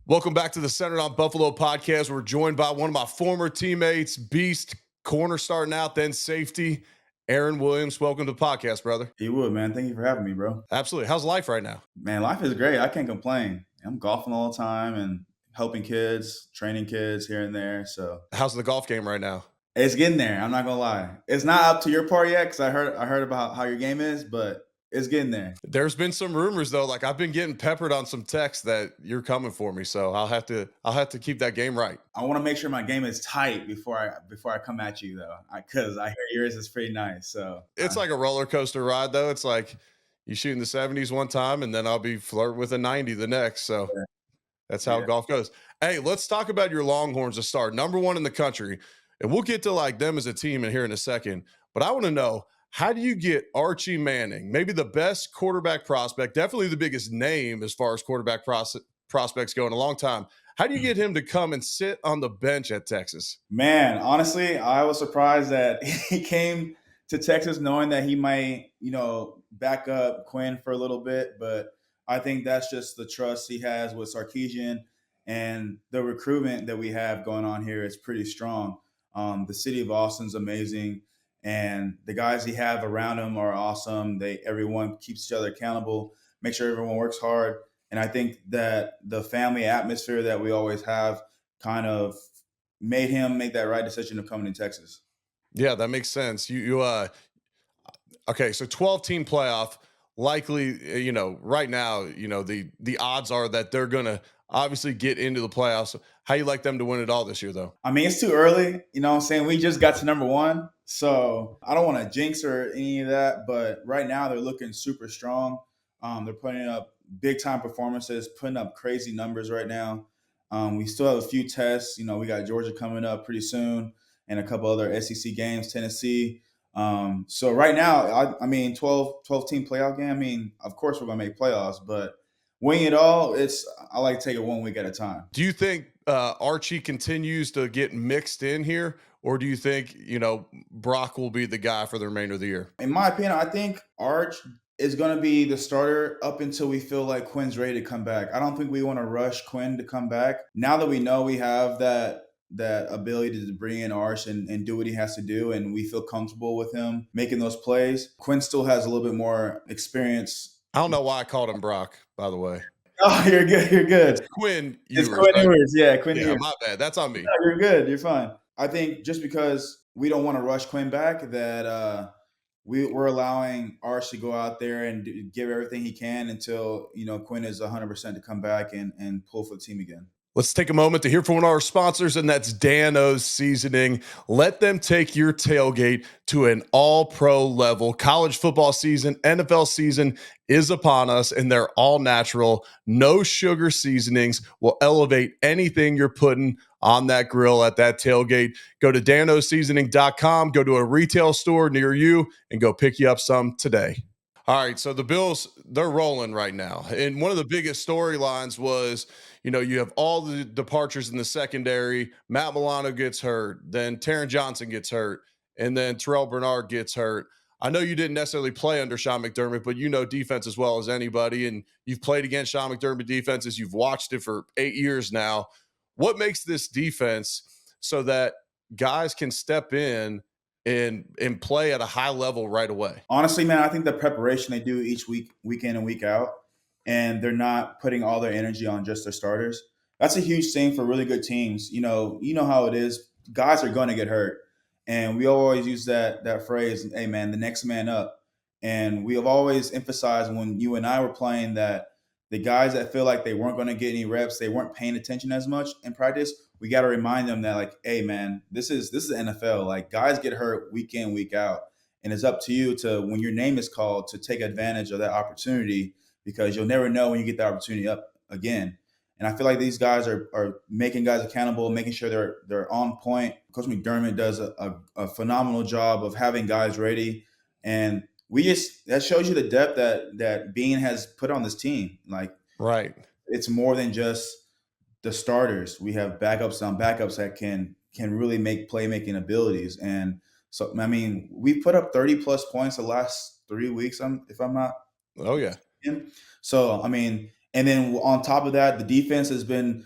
Welcome back to the Centered on Buffalo podcast. We're joined by one of my former teammates, Beast, corner starting out, then safety, Aaron Williams. Welcome to the podcast, brother. He would, man. Thank you for having me, bro. Absolutely. How's life right now? Man, life is great. I can't complain. I'm golfing all the time and helping kids, training kids here and there. So How's the golf game right now? it's getting there. I'm not gonna lie. It's not up to your part yet because I heard about how your game is, but it's getting there. There's been some rumors though, like I've been getting peppered on some texts that you're coming for me, so I'll have to keep that game right. I want to make sure my game is tight before I come at you though, because I hear yours is pretty nice. So It's like a roller coaster ride though. It's like you shoot in the 70s one time, and then I'll be flirting with a 90 the next. So yeah, that's how yeah. golf goes. Hey, let's talk about your Longhorns to start. Number one in the country. And we'll get to like them as a team in here in a second. But I want to know, how do you get Archie Manning, maybe the best quarterback prospect, definitely the biggest name as far as quarterback prospects go in a long time. How do you get him to come and sit on the bench at Texas? Man, honestly, I was surprised that he came to Texas knowing that he might, back up Quinn for a little bit. But I think that's just the trust he has with Sarkisian, and the recruitment that we have going on here is pretty strong. The city of Austin's amazing, and the guys he have around him are awesome. Everyone keeps each other accountable, make sure everyone works hard. And I think that the family atmosphere that we always have kind of made him make that right decision of coming to Texas. Yeah, that makes sense. Okay, so 12-team playoff, likely, right now, the odds are that they're gonna obviously get into the playoffs. How you like them to win it all this year, though? I mean, it's too early. You know what I'm saying? We just got to number one. So I don't want to jinx or any of that. But right now, they're looking super strong. They're putting up big time performances, putting up crazy numbers right now. We still have a few tests. We got Georgia coming up pretty soon and a couple other SEC games, Tennessee. So right now, I mean, 12 team playoff game. I mean, of course, we're going to make playoffs, but wing it all, I like to take it 1 week at a time. Do you think Archie continues to get mixed in here, or do you think Brock will be the guy for the remainder of the year? In my opinion, I think Arch is going to be the starter up until we feel like Quinn's ready to come back. I don't think we want to rush Quinn to come back. Now that we know we have that ability to bring in Arch and do what he has to do, and we feel comfortable with him making those plays, Quinn still has a little bit more experience. I don't know why I called him Brock, by the way. Oh, you're good. You're good. It's Quinn It's Ewers, Quinn right? Ewers. Yeah, Quinn Yeah, Ewers. my bad. That's on me. No, you're good. You're fine. I think just because we don't want to rush Quinn back, that we're allowing Arch to go out there and give everything he can until Quinn is 100% to come back and pull for the team again. Let's take a moment to hear from one of our sponsors, and that's Dan-O's Seasoning. Let them take your tailgate to an all-pro level. College football season, NFL season is upon us, and they're all natural. No sugar seasonings will elevate anything you're putting on that grill at that tailgate. Go to danoseasoning.com, go to a retail store near you, and go pick you up some today. All right, so the Bills, they're rolling right now. And one of the biggest storylines was, you have all the departures in the secondary. Matt Milano gets hurt. Then Taron Johnson gets hurt. And then Terrell Bernard gets hurt. I know you didn't necessarily play under Sean McDermott, but you know defense as well as anybody. And you've played against Sean McDermott defenses. You've watched it for 8 years now. What makes this defense so that guys can step in and play at a high level right away? Honestly, man, I think the preparation they do each week in and week out, and they're not putting all their energy on just their starters. That's a huge thing for really good teams. You know how it is. Guys are going to get hurt, and we always use that phrase, "Hey, man, the next man up." And we have always emphasized when you and I were playing that the guys that feel like they weren't going to get any reps, they weren't paying attention as much in practice. We got to remind them that, like, hey, man, this is the NFL. Like, guys get hurt week in, week out, and it's up to you to, when your name is called, to take advantage of that opportunity, because you'll never know when you get the opportunity up again. And I feel like these guys are making guys accountable, making sure they're on point. Coach McDermott does a phenomenal job of having guys ready, and that shows you the depth that Bean has put on this team. Like, right, it's more than just the starters. We have backups on backups that can really make playmaking abilities. And so, I mean, we've put up 30 plus points the last 3 weeks. If I'm not. Oh yeah. So, I mean, and then on top of that, the defense has been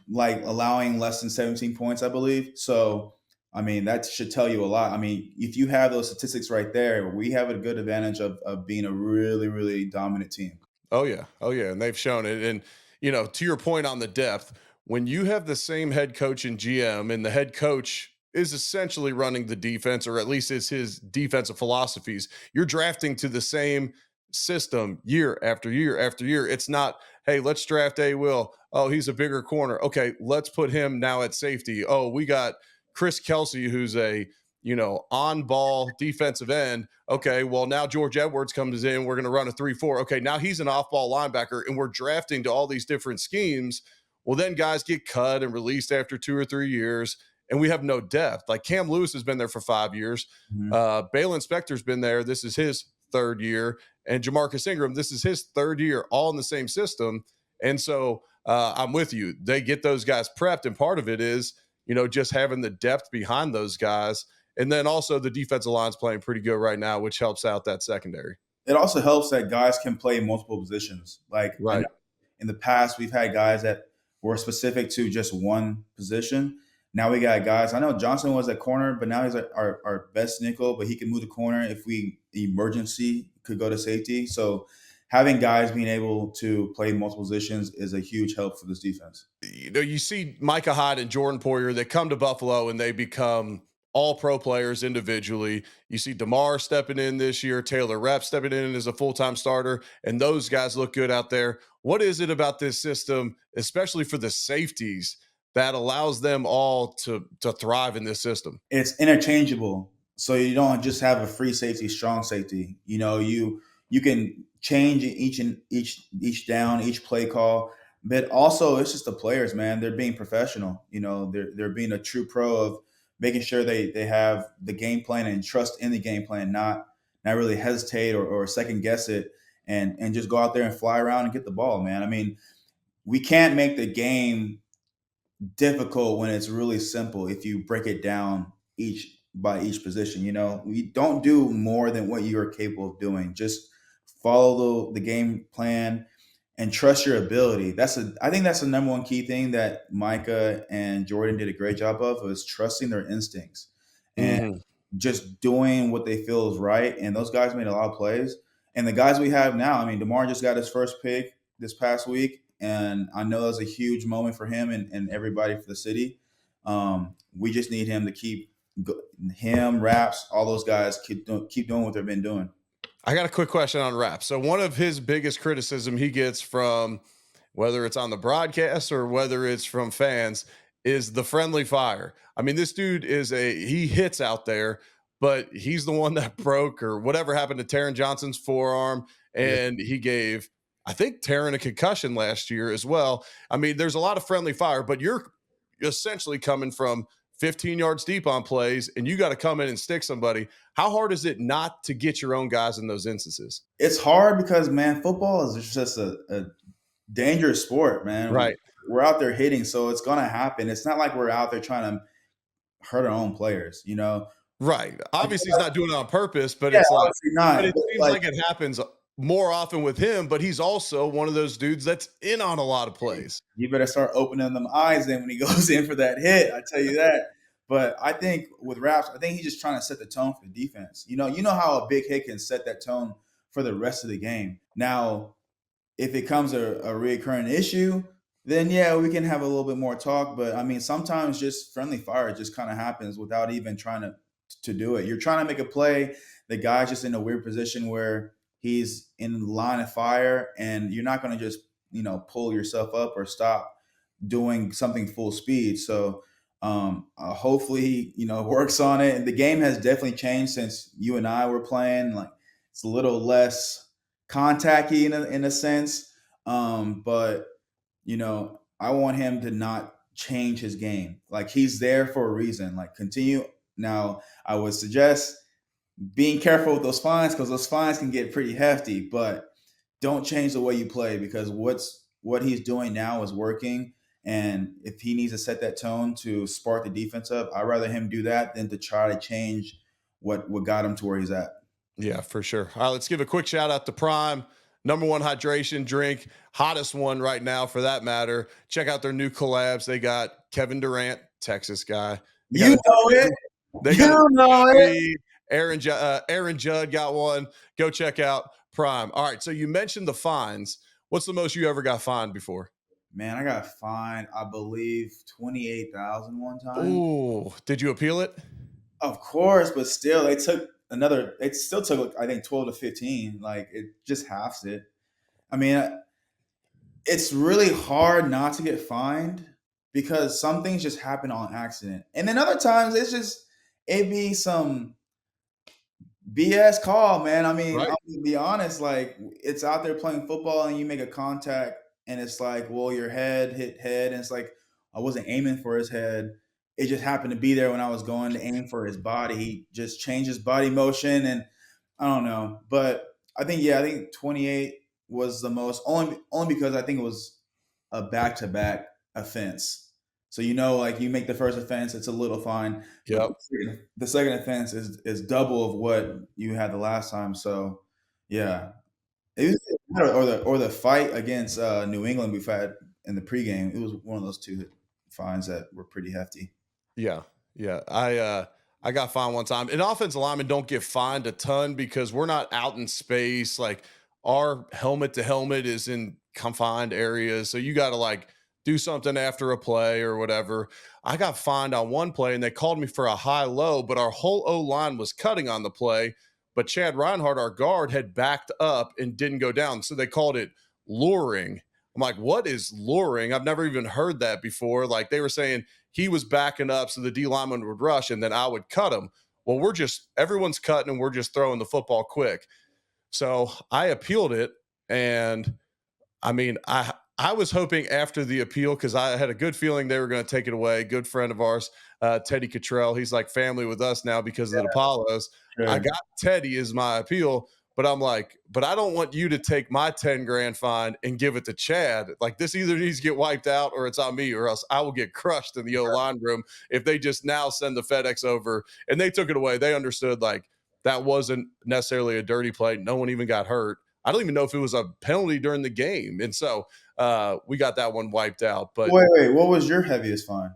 like allowing less than 17 points, I believe. So, I mean, that should tell you a lot. I mean, if you have those statistics right there, we have a good advantage of being a really, really dominant team. Oh yeah. Oh yeah. And they've shown it. And to your point on the depth, when you have the same head coach and GM and the head coach is essentially running the defense, or at least is his defensive philosophies, you're drafting to the same system year after year after year. It's not, hey, let's draft A Will. Oh, he's a bigger corner. Okay, let's put him now at safety. Oh, we got Chris Kelsey, who's a on ball defensive end. Okay, well, now George Edwards comes in. We're going to run a 3-4. Okay, now he's an off ball linebacker, and we're drafting to all these different schemes. Well, then guys get cut and released after 2 or 3 years, and we have no depth. Like Cam Lewis has been there for 5 years. Mhm. Balin Spector's been there. This is his third year. And Jamarcus Ingram, this is his third year, all in the same system. And so I'm with you. They get those guys prepped, and part of it is, just having the depth behind those guys. And then also the defensive line's playing pretty good right now, which helps out that secondary. It also helps that guys can play multiple positions. Like I know Right. in the past, we've had guys that were specific to just one position. Now we got guys. I know Johnson was at corner, but now he's our best nickel. But he can move the corner if we emergency could go to safety. So having guys being able to play multiple positions is a huge help for this defense. You see Micah Hyde and Jordan Poyer, they come to Buffalo and they become all pro players individually. You see DeMar stepping in this year, Taylor Rapp stepping in as a full time starter, and those guys look good out there. What is it about this system, especially for the safeties, that allows them all to thrive in this system? It's interchangeable. So you don't just have a free safety, strong safety. You can change each down, each play call. But also it's just the players, man. They're being professional. They're being a true pro of making sure they have the game plan and trust in the game plan, not really hesitate or second guess it and just go out there and fly around and get the ball, man. I mean, we can't make the game difficult when it's really simple if you break it down each position. We don't do more than what you are capable of doing. Just follow the game plan and trust your ability. I think that's the number one key thing that Micah and Jordan did a great job of, was trusting their instincts and Mhm. just doing what they feel is right. And those guys made a lot of plays. And the guys we have now, I mean, DeMar just got his first pick this past week, and I know that's a huge moment for him and everybody for the city. We just need him to him, Raps, all those guys keep doing what they've been doing. I got a quick question on Rap. So one of his biggest criticism he gets from, whether it's on the broadcast or whether it's from fans, is the friendly fire. I mean, this dude he hits out there, but he's the one that broke or whatever happened to Taron Johnson's forearm. Yeah. And he gave, I think, Taron a concussion last year as well. I mean, there's a lot of friendly fire, but you're essentially coming from 15 yards deep on plays and you got to come in and stick somebody. How hard is it not to get your own guys in those instances? It's hard because, man, football is just a dangerous sport, man. Right. We're out there hitting, so it's gonna happen. It's not like we're out there trying to hurt our own players. Right. Obviously, he's not doing it on purpose, but Yeah, it's like, obviously but not. it But seems like, like it happens more often with him, but he's also one of those dudes that's in on a lot of plays. you better start opening them eyes in when he goes in for that hit. I tell you that. But I think with Raps, I think he's just trying to set the tone for the defense. You know how a big hit can set that tone for the rest of the game. Now, if it comes a reoccurring issue, then yeah, we can have a little bit more talk. But I mean, sometimes just friendly fire just kind of happens without even trying to do it. You're trying to make a play, the guy's just in a weird position where he's in line of fire, and you're not going to just pull yourself up or stop doing something full speed. So hopefully he works on it. And the game has definitely changed since you and I were playing. Like, it's a little less contacty in a sense. But I want him to not change his game. Like, he's there for a reason. Like, continue. Now, I would suggest being careful with those fines, because those fines can get pretty hefty, but don't change the way you play, because what he's doing now is working. And if he needs to set that tone to spark the defense up, I'd rather him do that than to try to change what got him to where he's at. Yeah, for sure. All right, let's give a quick shout out to Prime. number one hydration drink, hottest one right now for that matter. Check out their new collabs. They got Kevin Durant, Texas guy. They got You a know it. they got a You know it. WWE. Aaron Judd got one. Go check out Prime. All right. So you mentioned the fines. What's the most you ever got fined before? Man, I got fined, I believe, 28,000 one time. Oh, did you appeal it? Of course, but still, they took another. It still took, I think, 12 to 15. Like it just halves it. I mean, it's really hard not to get fined because some things just happen on accident, and then other times it's just it be some BS call, man. I mean, Right. I'm gonna be honest. Like, it's out there playing football, and you make a contact, and it's like, well, your head hit head, and it's like I wasn't aiming for his head. It just happened to be there when I was going to aim for his body. He just changed his body motion, and I don't know. But I think 28 was the most only because I think it was a back to back offense. So like you make the first offense, it's a little fine, but Yep. the second offense is double of what you had the last time. So yeah, it was, or the fight against New England we've had in the pregame. It was one of those two fines that were pretty hefty. Yeah. Yeah. I got fined one time. And offensive linemen don't get fined a ton because we're not out in space. Like our helmet to helmet is in confined areas. So you gotta like do something after a play or whatever. I got fined on one play and they called me for a high low, but our whole O line was cutting on the play. But Chad Reinhardt, our guard, had backed up and didn't go down. So they called it luring. I'm like, what is luring? I've never even heard that before. Like they were saying he was backing up so the D lineman would rush and then I would cut him. Well, everyone's cutting and we're just throwing the football quick. So I appealed it. And I mean, I was hoping after the appeal because I had a good feeling they were going to take it away. Good friend of ours, Teddy Cottrell. He's like family with us now because of the Apollos. I Sure. got Teddy as my appeal, but I'm like, but I don't want you to take my 10 grand fine and give it to Chad. Like this either needs to get wiped out or it's on me, or else I will get crushed in the O line room if they just now send the FedEx over. And they took it away. They understood like that wasn't necessarily a dirty play. No one even got hurt. I don't even know if it was a penalty during the game. And so we got that one wiped out. But Wait. What was your heaviest fine?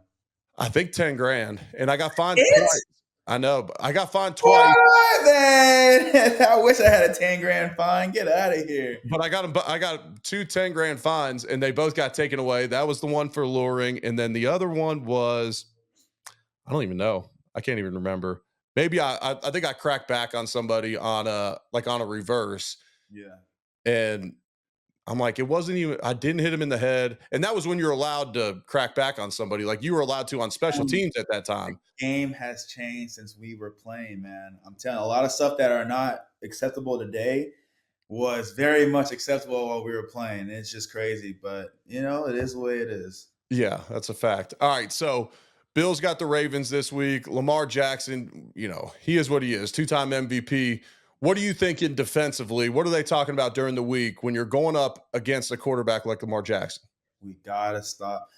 I think 10 grand. And I got fined It's twice. I know, but I got fined twice, what, man? I wish I had a 10 grand fine. Get out of here. but I got two 10 grand fines and they both got taken away. That was the one for luring. And then the other one was, I don't even know. I can't even remember. Maybe I think I cracked back on somebody on a reverse. Yeah. And I'm like, it wasn't even, I didn't hit him in the head. And that was when you're allowed to crack back on somebody. Like you were allowed to on special Um, teams at that time. Game has changed since we were playing, man. I'm telling you, a lot of stuff that are not acceptable today was very much acceptable while we were playing. It's just crazy, but it is the way it is. Yeah, that's a fact. All right. So Bills got the Ravens this week. Lamar Jackson, he is what he is, two-time MVP. What are you thinking defensively? What are they talking about during the week when you're going up against a quarterback like Lamar Jackson? We gotta stop.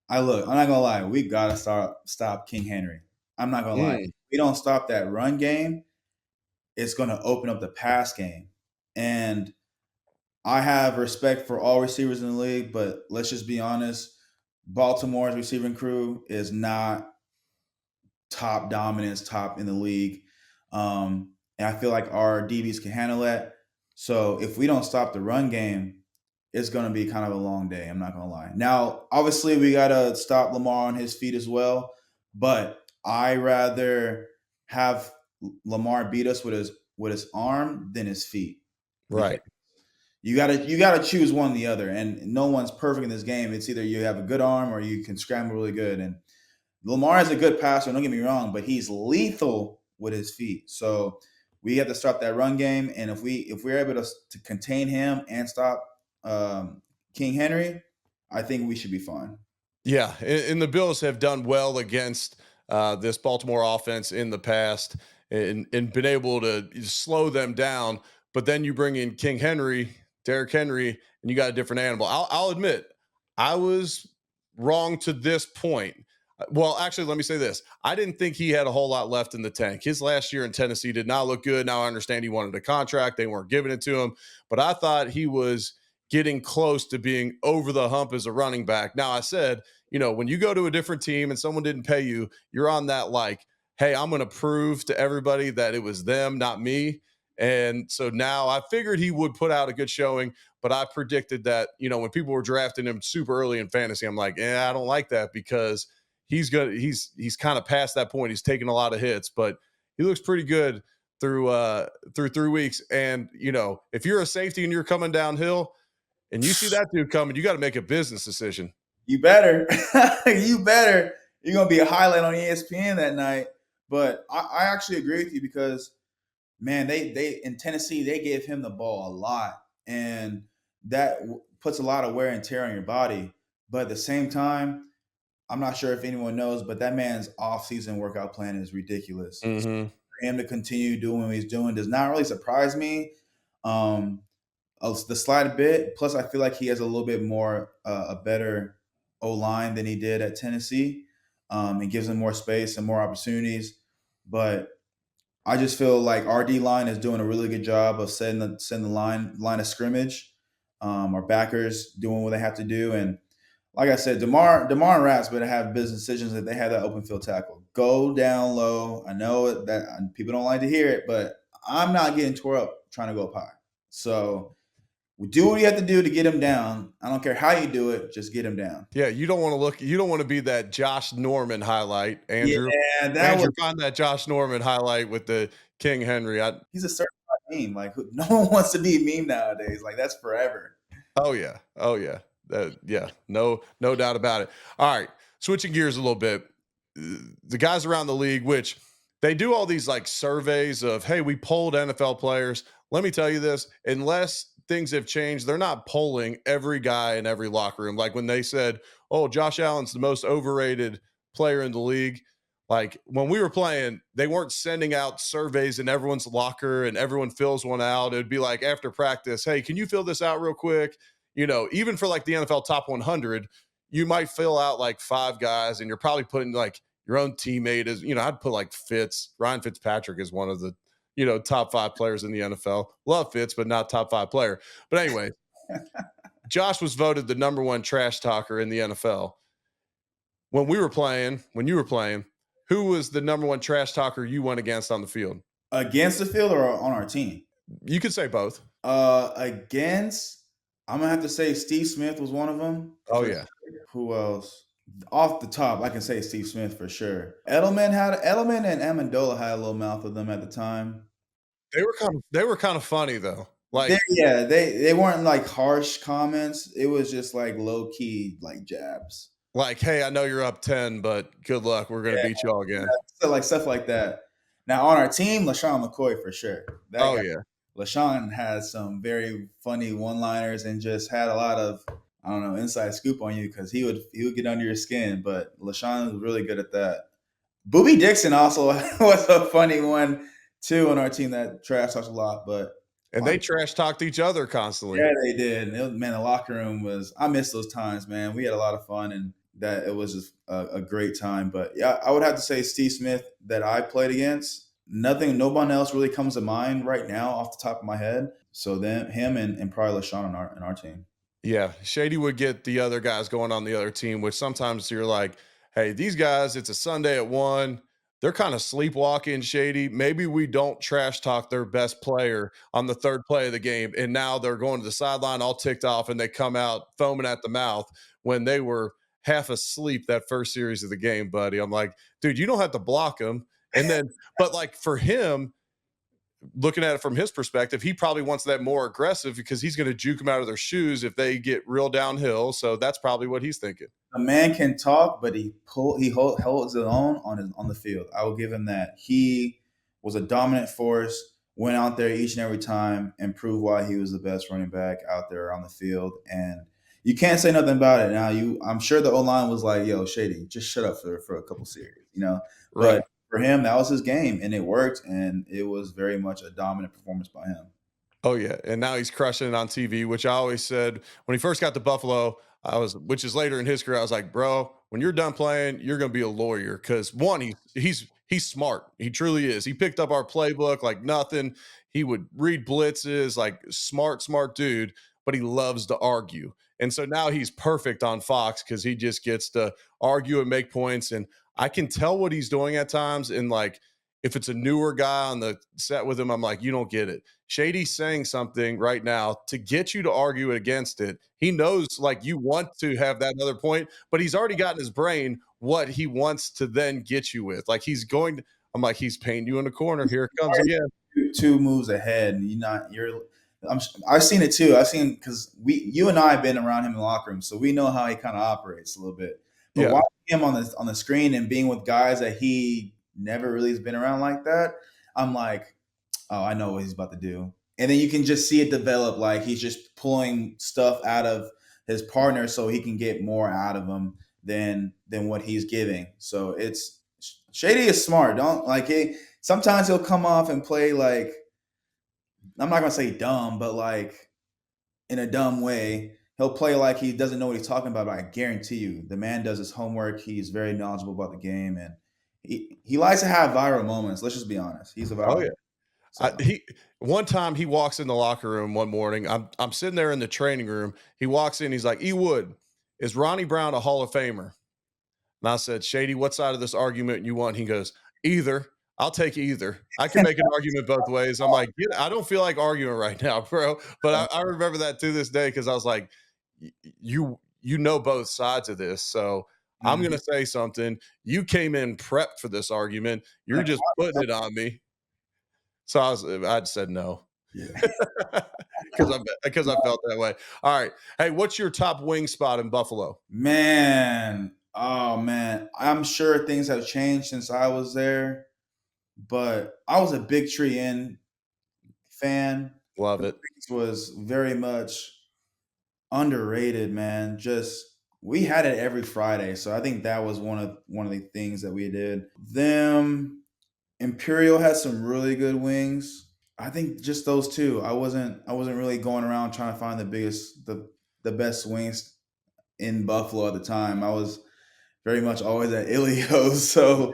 I'm not gonna lie, we gotta stop King Henry. I'm not gonna lie. If Mm, we don't stop that run game, it's gonna open up the pass game. And I have respect for all receivers in the league, but let's just be honest. Baltimore's receiving crew is not top dominance, top in the league. And I feel like our DBs can handle that. So if we don't stop the run game, it's going to be kind of a long day. I'm not going to lie. Now, obviously, we got to stop Lamar on his feet as well. But I rather have Lamar beat us with his arm than his feet, because right. you gotta choose one or the other. And no one's perfect in this game. It's either you have a good arm or you can scramble really good. And Lamar is a good passer, don't get me wrong, but he's lethal with his feet. So we have to stop that run game, and if we're able to contain him and stop King Henry, I think we should be fine. Yeah, and the Bills have done well against this Baltimore offense in the past, and been able to slow them down. But then you bring in King Henry, Derrick Henry, and you got a different animal. I'll admit, I was wrong to this point. Well, actually, let me say this. I didn't think he had a whole lot left in the tank. His last year in Tennessee did not look good. Now I understand he wanted a contract. They weren't giving it to him, but I thought he was getting close to being over the hump as a running back. Now I said, when you go to a different team and someone didn't pay you, you're on that like, hey, I'm going to prove to everybody that it was them, not me. And so now I figured he would put out a good showing, but I predicted that, when people were drafting him super early in fantasy, I'm like, I don't like that because he's kind of past that point. He's taken a lot of hits, but he looks pretty good through 3 weeks. And if you're a safety and you're coming downhill and you see that dude coming, you got to make a business decision. You better, you better. You're gonna be a highlight on ESPN that night. But I actually agree with you because man, they in Tennessee they gave him the ball a lot, and that puts a lot of wear and tear on your body. But at the same time, I'm not sure if anyone knows, but that man's off-season workout plan is ridiculous. So Mm-hmm. for him to continue doing what he's doing does not really surprise me. Um, the slight bit. Plus, I feel like he has a little bit more a better O line than he did at Tennessee. It gives him more space and more opportunities. But I just feel like our D line is doing a really good job of setting the line of scrimmage. Our backers doing what they have to do, and like I said, Demar and Raps better have business decisions if they have that open field tackle. Go down low. I know that people don't like to hear it, but I'm not getting tore up trying to go up high. So we do what you have to do to get him down. I don't care how you do it, just get him down. Yeah, you don't want to be that Josh Norman highlight, Yeah, Andrew. that was Andrew, find that Josh Norman highlight with the King Henry. he's a certified meme. Like no one wants to be a meme nowadays. Like that's forever. Oh yeah. Oh yeah. Yeah. No doubt about it. All right. Switching gears a little bit. The guys around the league, which they do all these like surveys of, hey, we polled NFL players. Let me tell you this, unless things have changed, they're not polling every guy in every locker room. Like when they said, oh, Josh Allen's the most overrated player in the league. Like when we were playing, they weren't sending out surveys in everyone's locker and everyone fills one out. It'd be like after practice, hey, can you fill this out real quick? Even for like the NFL top 100, you might fill out like 5 guys and you're probably putting like your own teammate as, I'd put like Ryan Fitzpatrick is one of the, top 5 players in the NFL. Love Fitz, but not top 5 player. But anyway, Josh was voted the number 1 trash talker in the NFL. When you were playing, who was the number 1 trash talker you went against on the field? Against the field or on our team? You could say both. Against, I'm gonna have to say Steve Smith was one of them. Oh yeah. Who else? Off the top, I can say Steve Smith for sure. Edelman and Amendola had a little mouth with them at the time. They were kind of funny though. Like they weren't like harsh comments. It was just like low key like jabs. Like, hey, I know you're up 10, but good luck. We're gonna beat you all again. So like stuff like that. Now on our team, LaShawn McCoy for sure. Yeah. LaShawn has some very funny one-liners and just had a lot of I don't know inside scoop on you because he would get under your skin. But LaShawn was really good at that. Boobie Dixon also was a funny one too on our team that trash talks a lot, but they trash talked each other constantly. Yeah, they did. And man, the locker room was I miss those times, man. We had a lot of fun and that it was just a great time. But yeah, I would have to say Steve Smith that I played against. No one else really comes to mind right now off the top of my head. So then him and probably LaShawn in our team. Yeah, Shady would get the other guys going on the other team, which sometimes you're like, hey, these guys, it's a Sunday at 1. They're kind of sleepwalking, Shady. Maybe we don't trash talk their best player on the 3rd play of the game. And now they're going to the sideline all ticked off and they come out foaming at the mouth when they were half asleep that first series of the game, buddy. I'm like, dude, you don't have to block them. And then, but like for him, looking at it from his perspective, he probably wants that more aggressive because he's going to juke them out of their shoes if they get real downhill. So that's probably what he's thinking. A man can talk, but he holds it on the field. I will give him that. He was a dominant force, went out there each and every time and proved why he was the best running back out there on the field. And you can't say nothing about it. Now I'm sure the O-line was like, yo, Shady, just shut up for a couple series, Right. But for him, that was his game, and it worked, and it was very much a dominant performance by him. Oh, yeah. And now he's crushing it on TV, which I always said when he first got to Buffalo, which is later in his career. I was like, bro, when you're done playing, you're going to be a lawyer. Cause one, he's smart. He truly is. He picked up our playbook like nothing. He would read blitzes, like smart dude, but he loves to argue. And so now he's perfect on Fox because he just gets to argue and make points. And I can tell what he's doing at times. And like, if it's a newer guy on the set with him, I'm like, you don't get it. Shady's saying something right now to get you to argue against it. He knows like you want to have that other point, but he's already got in his brain what he wants to then get you with. Like he's going to, I'm like, he's painting you in the corner. Here it comes again. Two moves ahead, and I've seen it too. I've seen because you and I have been around him in the locker room, so we know how he kind of operates a little bit. But Yeah. watching him on the screen and being with guys that he never really has been around like that, I'm like, oh, I know what he's about to do. And then you can just see it develop. Like he's just pulling stuff out of his partner so he can get more out of him than what he's giving. So it's Shady is smart. Don't like he sometimes he'll come off and play like I'm not gonna say dumb, but like in a dumb way. He'll play like he doesn't know what he's talking about, but I guarantee you, the man does his homework. He's very knowledgeable about the game, and he likes to have viral moments. Let's just be honest. He's a Oh viral. yeah. So He one time he walks in the locker room one morning. I'm sitting there in the training room. He walks in. He's like, "E Wood, is Ronnie Brown a Hall of Famer?" And I said, "Shady, what side of this argument you want?" He goes, "Either. I'll take either. I can make an argument both ways." I'm like, I don't feel like arguing right now, bro. But I remember that to this day because I was like, you know both sides of this, so I'm mhm. gonna say something. You came in prepped for this argument. You're Like, just putting it on me. So I said no. yeah. Because I felt that way. All right. Hey, what's your top wing spot in Buffalo? Man, oh man, I'm sure things have changed since I was there, but I was a Big Tree Inn fan. Love The it. place was very much underrated, man. Just we had it every Friday, so I think that was one of the things that we did. Them Imperial had some really good wings. I think just those two. I wasn't really going around trying to find the best wings in Buffalo at the time. I was very much always at Ilios, so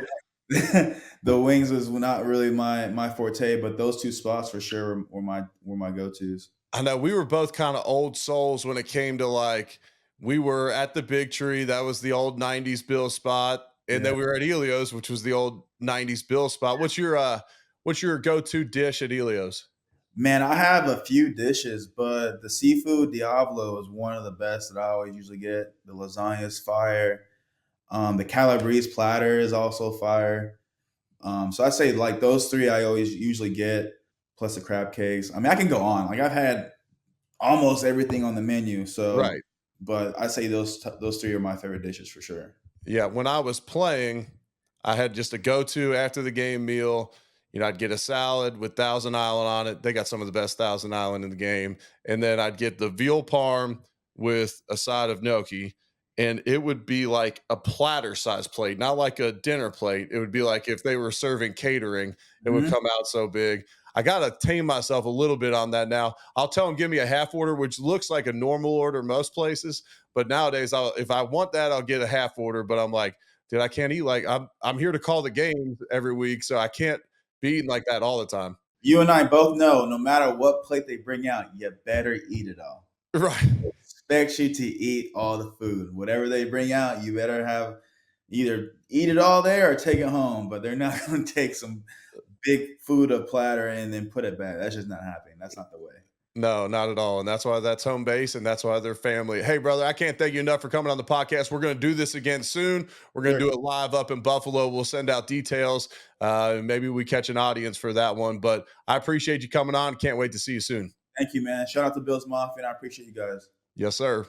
the wings was not really my forte. But those two spots for sure were my go tos. I know we were both kind of old souls when it came to like we were at the Big Tree, that was the old 90s Bill spot, and Yeah, then we were at Elio's, which was the old 90s Bill spot. What's your go-to dish at Elio's? man, I have a few dishes, but the seafood Diablo is one of the best that I always usually get. The lasagna is fire. The calabrese platter is also fire. So I say like those three I always usually get, plus the crab cakes. I mean, I can go on. Like I've had almost everything on the menu. So, Right. but I say those three are my favorite dishes for sure. Yeah, when I was playing, I had just a go-to after the game meal. I'd get a salad with Thousand Island on it. They got some of the best Thousand Island in the game. And then I'd get the veal parm with a side of gnocchi. And it would be like a platter size plate, not like a dinner plate. It would be like if they were serving catering, it would Mhm. come out so big. I got to tame myself a little bit on that now. I'll tell them, give me a half order, which looks like a normal order most places. But nowadays, if I want that, I'll get a half order. But I'm like, dude, I can't eat like I'm here to call the games every week, so I can't be eating like that all the time. You and I both know no matter what plate they bring out, you better eat it all. Right. Expect you to eat all the food. Whatever they bring out, you better have either eat it all there or take it home. But they're not going to take some big food a platter and then put it back. That's just not happening. That's not the way. No, not at all. And that's why that's home base and that's why they're family. Hey, brother, I can't thank you enough for coming on the podcast. We're going to do this again soon. We're going to Sure. do it live up in Buffalo. We'll send out details. Maybe we catch an audience for that one. But I appreciate you coming on. Can't wait to see you soon. Thank you, man. Shout out to Bills Mafia, and I appreciate you guys. Yes, sir.